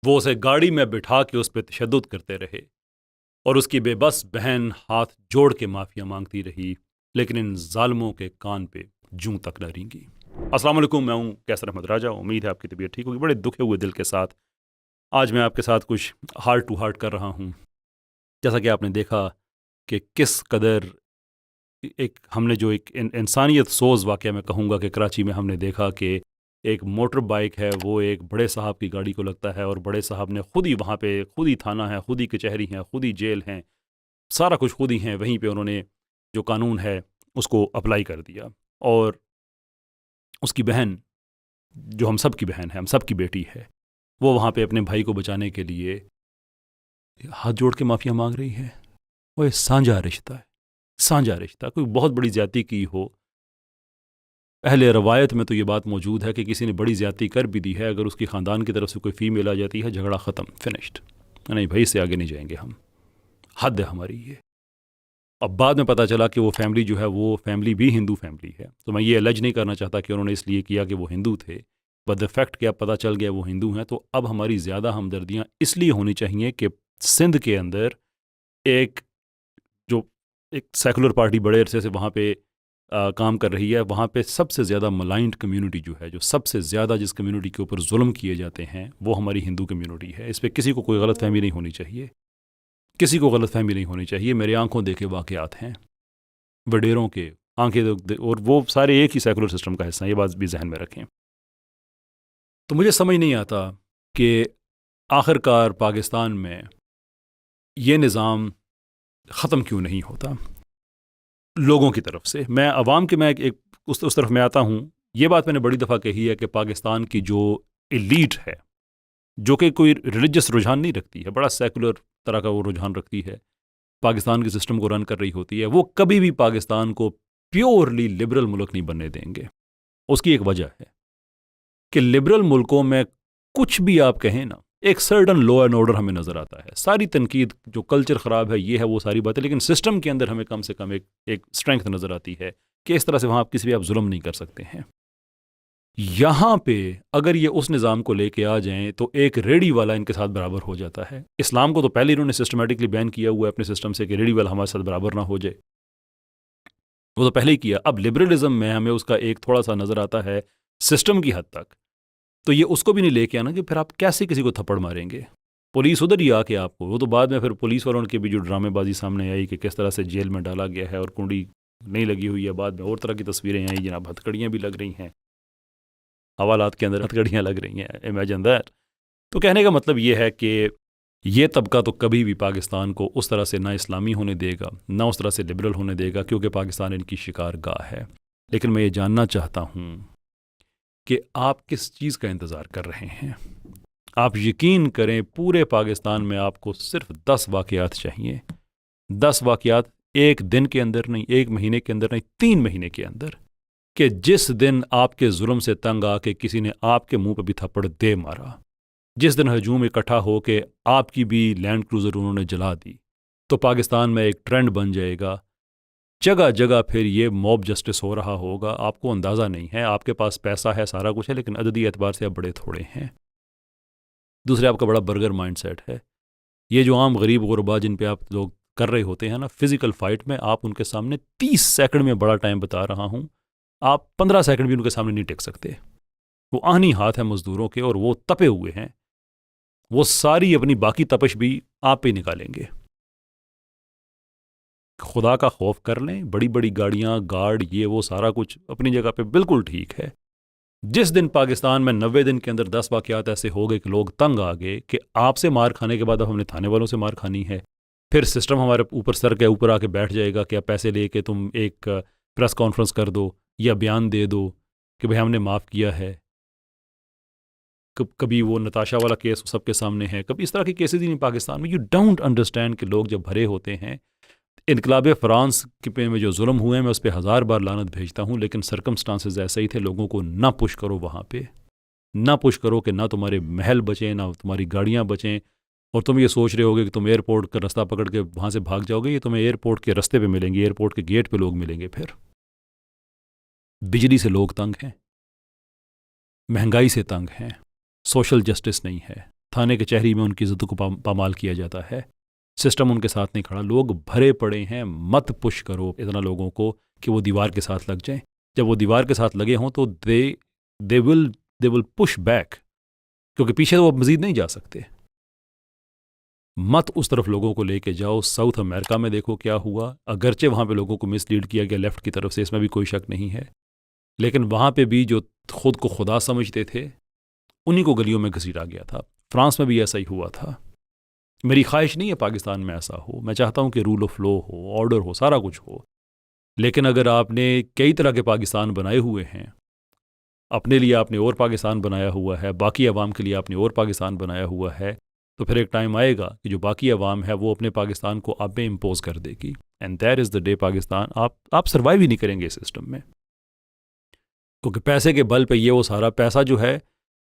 वो उसे गाड़ी में बिठा के उस पर तशद्दुद करते रहे और उसकी बेबस बहन हाथ जोड़ के माफ़िया मांगती रही, लेकिन इन जालिमों के कान पे जूं तक न रेंगी। अस्सलाम वालेकुम, मैं हूँ कैसर अहमद राजा। उम्मीद है आपकी तबीयत ठीक होगी। बड़े दुखे हुए दिल के साथ आज मैं आपके साथ कुछ हार्ट टू हार्ट कर रहा हूँ। जैसा कि आपने देखा कि किस कदर एक हमने जो एक इंसानियत सोज वाक़या मैं कहूँगा कि कराची में हमने देखा कि एक मोटर बाइक है, वो एक बड़े साहब की गाड़ी को लगता है और बड़े साहब ने खुद ही वहाँ पे खुद ही थाना है, खुद ही कचहरी हैं, खुद ही जेल हैं, सारा कुछ खुद ही हैं। वहीं पे उन्होंने जो कानून है उसको अप्लाई कर दिया और उसकी बहन, जो हम सब की बहन है, हम सब की बेटी है, वो वहाँ पे अपने भाई को बचाने के लिए हाथ जोड़ के माफ़िया मांग रही है। वो एक साझा रिश्ता है, साझा रिश्ता। कोई बहुत बड़ी ज़्यादती की हो, अहले रवायत में तो ये बात मौजूद है कि किसी ने बड़ी ज़्यादती कर भी दी है, अगर उसकी ख़ानदान की तरफ से कोई फ़ीमेल आ जाती है, झगड़ा ख़त्म, फिनिश्ड। नहीं भाई, इससे आगे नहीं जाएंगे हम, हद है हमारी ये। अब बाद में पता चला कि वो फैमिली जो है वो फैमिली भी हिंदू फैमिली है। तो मैं ये अलज नहीं करना चाहता कि उन्होंने इसलिए किया कि वो हिंदू थे, बट द फैक्ट कि अब पता चल गया वो हिंदू हैं। तो अब हमारी ज़्यादा हमदर्दियाँ इसलिए होनी चाहिए कि सिंध के अंदर एक जो एक सेकुलर पार्टी बड़े अरसे से वहाँ पे काम कर रही है, वहाँ पे सबसे ज़्यादा मलाइंड कम्युनिटी जो है, जो सबसे ज़्यादा जिस कम्युनिटी के ऊपर जुल्म किए जाते हैं, वो हमारी हिंदू कम्युनिटी है। इस पर किसी को कोई गलत फहमी नहीं होनी चाहिए, किसी को गलत फहमी नहीं होनी चाहिए। मेरे आंखों देखे वाक़यात हैं, वडेरों के आंखें, और वो सारे एक ही सेकुलर सिस्टम का हिस्सा हैं, ये बात भी जहन में रखें। तो मुझे समझ नहीं आता कि आखिरकार पाकिस्तान में ये निज़ाम ख़त्म क्यों नहीं होता लोगों की तरफ से। मैं अवाम के, मैं एक उस तरफ मैं आता हूँ। ये बात मैंने बड़ी दफ़ा कही है कि पाकिस्तान की जो एलीट है, जो कि कोई रिलीजियस रुझान नहीं रखती है, बड़ा सेकुलर तरह का वो रुझान रखती है, पाकिस्तान के सिस्टम को रन कर रही होती है, वो कभी भी पाकिस्तान को प्योरली लिबरल मुल्क नहीं बनने देंगे। उसकी एक वजह है कि लिबरल मुल्कों में कुछ भी आप कहें ना, एक सर्टन लॉ एंड ऑर्डर हमें नज़र आता है। सारी तनकीद, जो कल्चर ख़राब है, ये है वो सारी बातें, लेकिन सिस्टम के अंदर हमें कम से कम एक स्ट्रेंथ नज़र आती है कि इस तरह से वहाँ किसी भी आप जुल्म नहीं कर सकते हैं। यहाँ पे अगर ये उस निज़ाम को लेके आ जाएं तो एक रेडी वाला इनके साथ बराबर हो जाता है। इस्लाम को तो पहले इन्होंने सिस्टमेटिकली बैन किया हुआ है अपने सिस्टम से कि रेडी वाला हमारे साथ बराबर ना हो जाए, वो तो पहले ही किया। अब लिबरलिज्म में हमें उसका एक थोड़ा सा नज़र आता है सिस्टम की हद तक। तो ये उसको भी नहीं लेके आना कि फिर आप कैसे किसी को थप्पड़ मारेंगे। पुलिस उधर ही आके आपको, वो तो बाद में फिर पुलिस वालों की भी जो ड्रामेबाजी सामने आई कि किस तरह से जेल में डाला गया है और कुंडी नहीं लगी हुई है, बाद में और तरह की तस्वीरें आई जनाब, हथकड़ियाँ भी लग रही हैं, हवालात के अंदर हथकड़ियाँ लग रही हैं, इमेजिन दैट। तो कहने का मतलब ये है कि ये तबका तो कभी भी पाकिस्तान को उस तरह से ना इस्लामी होने देगा, ना उस तरह से लिबरल होने देगा, क्योंकि पाकिस्तान इनकी शिकार गाह है। लेकिन मैं ये जानना चाहता हूँ कि आप किस चीज़ का इंतज़ार कर रहे हैं। आप यकीन करें, पूरे पाकिस्तान में आपको सिर्फ 10 वाक़यात चाहिए। 10 वाक़यात, एक दिन के अंदर नहीं, एक महीने के अंदर नहीं, 3 महीने के अंदर, कि जिस दिन आपके जुल्म से तंग आके किसी ने आपके मुंह पे भी थप्पड़ दे मारा, जिस दिन हजूम इकट्ठा हो के आपकी भी लैंड क्रूज़र उन्होंने जला दी, तो पाकिस्तान में एक ट्रेंड बन जाएगा। जगह जगह फिर ये मॉब जस्टिस हो रहा होगा। आपको अंदाज़ा नहीं है, आपके पास पैसा है, सारा कुछ है, लेकिन अददी एतबार से आप बड़े थोड़े हैं। दूसरे, आपका बड़ा बर्गर माइंडसेट है। ये जो आम गरीब गुरबा जिन पे आप लोग कर रहे होते हैं ना फिज़िकल फ़ाइट में, आप उनके सामने 30 सेकंड में, बड़ा टाइम बता रहा हूँ, आप 15 सेकंड भी उनके सामने नहीं टिक सकते। वो आहनी हाथ है मज़दूरों के और वो तपे हुए हैं, वो सारी अपनी बाकी तपश भी आप पे निकालेंगे। खुदा का खौफ कर लें। बड़ी बड़ी गाड़ियाँ, गार्ड, ये वो सारा कुछ अपनी जगह पे बिल्कुल ठीक है। जिस दिन पाकिस्तान में 90 दिन के अंदर 10 वाक़यात ऐसे हो गए कि लोग तंग आ गए कि आपसे मार खाने के बाद अब हमने थाने वालों से मार खानी है, फिर सिस्टम हमारे ऊपर, सर के ऊपर आके बैठ जाएगा कि आप पैसे लेके तुम एक प्रेस कॉन्फ्रेंस कर दो या बयान दे दो कि भाई हमने माफ़ किया है। कभी वो नताशा वाला केस सबके सामने है, कभी इस तरह के केसेस ही नहीं पाकिस्तान में। यू डोंट अंडरस्टैंड कि लोग जब भरे होते हैं। इनकलाब फ़्रांस के पे में जो जुल्म हुए हैं, मैं उस पर 1000 बार लानत भेजता हूँ, लेकिन सर्कमस्टांसेस ऐसे ही थे। लोगों को ना पुश करो वहाँ पे, ना पुश करो कि ना तुम्हारे महल बचें, ना तुम्हारी गाड़ियाँ बचें, और तुम ये सोच रहे होगे कि तुम एयरपोर्ट का रास्ता पकड़ के वहाँ से भाग जाओगे। ये तुम्हें एयरपोर्ट के रास्ते पे मिलेंगे, एयरपोर्ट के गेट पे लोग मिलेंगे। फिर बिजली से लोग तंग हैं, महंगाई से तंग हैं, सोशल जस्टिस नहीं है, थाने कचहरी में उनकी इज्जतों को पामाल किया जाता है। सिस्टम उनके साथ नहीं खड़ा, लोग भरे पड़े हैं। मत पुश करो इतना लोगों को कि वो दीवार के साथ लग जाएं। जब वो दीवार के साथ लगे हों तो दे विल पुश बैक, क्योंकि पीछे तो वो मजीद नहीं जा सकते। मत उस तरफ लोगों को लेके जाओ। साउथ अमेरिका में देखो क्या हुआ, अगरचे वहाँ पे लोगों को मिसलीड किया गया लेफ्ट की तरफ से, इसमें भी कोई शक नहीं है, लेकिन वहाँ पे भी जो खुद को खुदा समझते थे उन्हीं को गलियों में घसीटा गया था। फ्रांस में भी ऐसा ही हुआ था। मेरी ख्वाहिश नहीं है पाकिस्तान में ऐसा हो, मैं चाहता हूँ कि रूल ऑफ लॉ हो, ऑर्डर हो, सारा कुछ हो। लेकिन अगर आपने कई तरह के पाकिस्तान बनाए हुए हैं, अपने लिए आपने और पाकिस्तान बनाया हुआ है, बाकी अवाम के लिए आपने और पाकिस्तान बनाया हुआ है, तो फिर एक टाइम आएगा कि जो बाकी अवाम है वो अपने पाकिस्तान को आप में इम्पोज कर देगी। And that is the day Pakistan आप सर्वाइव ही नहीं करेंगे इस सिस्टम में, क्योंकि पैसे के बल पे ये वो सारा पैसा जो है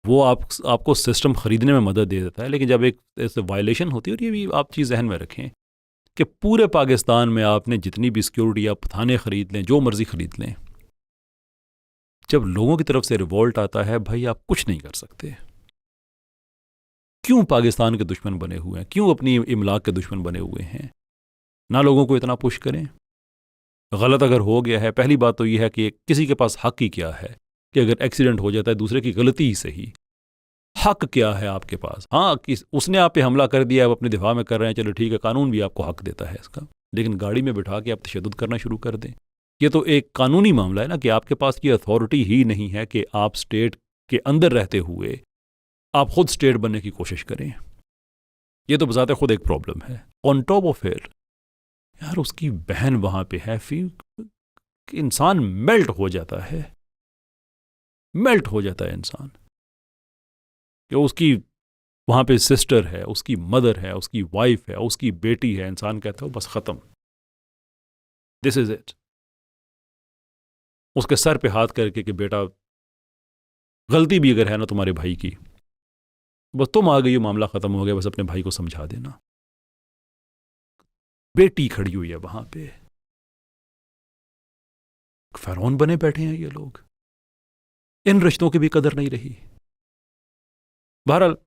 वो आपको सिस्टम ख़रीदने में मदद दे देता है। लेकिन जब एक ऐसे वायलेशन होती है, और ये भी आप चीज़ जहन में रखें कि पूरे पाकिस्तान में आपने जितनी भी सिक्योरिटी, आप थाने ख़रीद लें, जो मर्ज़ी ख़रीद लें, जब लोगों की तरफ से रिवॉल्ट आता है, भाई आप कुछ नहीं कर सकते। क्यों पाकिस्तान के दुश्मन बने हुए हैं, क्यों अपनी इमलाक के दुश्मन बने हुए हैं? ना लोगों को इतना पुश करें। गलत अगर हो गया है, पहली बात तो यह है कि किसी के पास हक ही क्या है कि अगर एक्सीडेंट हो जाता है दूसरे की गलती ही सही, हक क्या है आपके पास? हाँ, उसने आप पे हमला कर दिया, आप अपने दिफा में कर रहे हैं, चलो ठीक है, कानून भी आपको हक देता है इसका, लेकिन गाड़ी में बिठा के आप तशद्दुद करना शुरू कर दें, ये तो एक कानूनी मामला है ना, कि आपके पास ये अथॉरिटी ही नहीं है कि आप स्टेट के अंदर रहते हुए आप खुद स्टेट बनने की कोशिश करें। ये तो बजाते खुद एक प्रॉब्लम है। ऑन टॉप ऑफ इट यार उसकी बहन वहां पे है, फिर इंसान मेल्ट हो जाता है, मेल्ट हो जाता है इंसान कि उसकी वहां पे सिस्टर है, उसकी मदर है, उसकी वाइफ है, उसकी बेटी है, इंसान कहता है बस खत्म, दिस इज इट। उसके सर पे हाथ करके कि बेटा गलती भी अगर है ना तुम्हारे भाई की, बस तुम आ गई हो, मामला खत्म हो गया, बस अपने भाई को समझा देना। बेटी खड़ी हुई है वहां पे, फरौन बने बैठे हैं ये लोग, इन रिश्तों की भी कदर नहीं रही। बहरहाल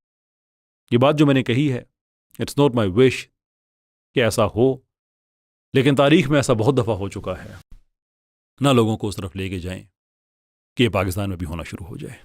ये बात जो मैंने कही है, इट्स नॉट माई विश कि ऐसा हो, लेकिन तारीख में ऐसा बहुत दफ़ा हो चुका है। ना लोगों को उस तरफ लेके जाएं कि ये पाकिस्तान में भी होना शुरू हो जाए।